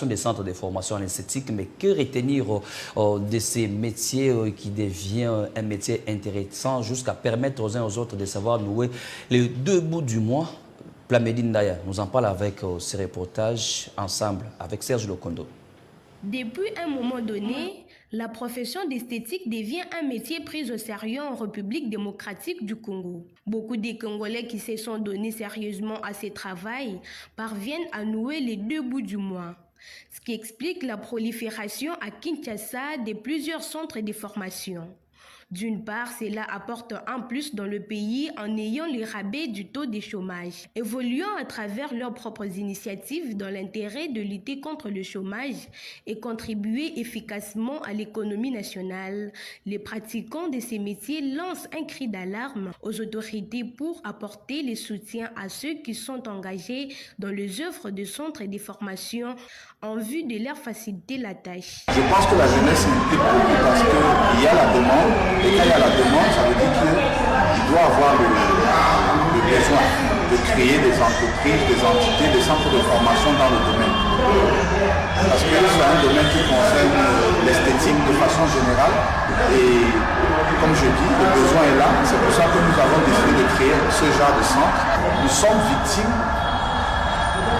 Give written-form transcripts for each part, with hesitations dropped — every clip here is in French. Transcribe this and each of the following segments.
des centres de formation en esthétique, mais que retenir de ces métiers qui devient un métier intéressant jusqu'à permettre aux uns aux autres de savoir nouer les deux bouts du mois. Plamedine Ndaya nous en parle avec ce reportage ensemble avec Serge Lokondo. Depuis un moment donné, la profession d'esthétique devient un métier pris au sérieux en République démocratique du Congo. Beaucoup des Congolais qui se sont donnés sérieusement à ce travail parviennent à nouer les deux bouts du mois. Ce qui explique la prolifération à Kinshasa de plusieurs centres de formation. D'une part, cela apporte un plus dans le pays en ayant les rabais du taux de chômage. Évoluant à travers leurs propres initiatives dans l'intérêt de lutter contre le chômage et contribuer efficacement à l'économie nationale, les pratiquants de ces métiers lancent un cri d'alarme aux autorités pour apporter le soutien à ceux qui sont engagés dans les œuvres de centres de formation en vue de leur faciliter la tâche. Je pense que la jeunesse implique beaucoup parce qu'il y a la demande, et quand il y a la demande, ça veut dire qu'il doit avoir le besoin de créer des entreprises, des entités, des centres de formation dans le domaine. Parce que c'est un domaine qui concerne l'esthétique de façon générale et comme je dis, le besoin est là, c'est pour ça que nous avons décidé de créer ce genre de centre. Nous sommes victimes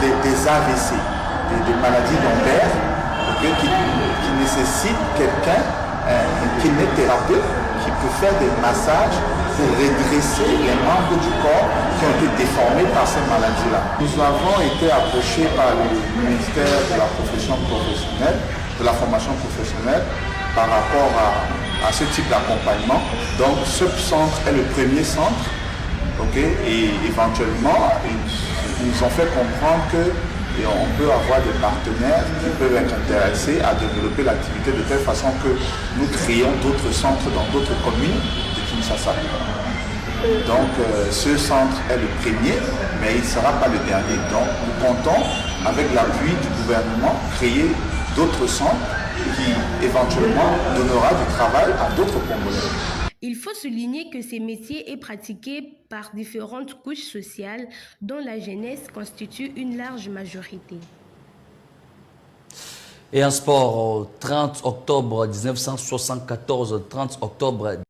des AVC. Des maladies dentaires qui nécessitent quelqu'un, un kinésithérapeute, qui peut faire des massages pour redresser les membres du corps qui ont été déformés par ces maladies-là. Nous avons été approchés par le ministère de la profession professionnelle, de la formation professionnelle, par rapport à ce type d'accompagnement. Donc ce centre est le premier centre, et éventuellement, ils nous ont fait comprendre que et on peut avoir des partenaires qui peuvent être intéressés à développer l'activité de telle façon que nous créons d'autres centres dans d'autres communes de Kinshasa. Donc ce centre est le premier, mais il ne sera pas le dernier. Donc nous comptons, avec l'appui du gouvernement, créer d'autres centres qui éventuellement donnera du travail à d'autres Congolais. Il faut souligner que ces métiers est pratiqués par différentes couches sociales dont la jeunesse constitue une large majorité. Et en sport, 30 octobre 1974, 30 octobre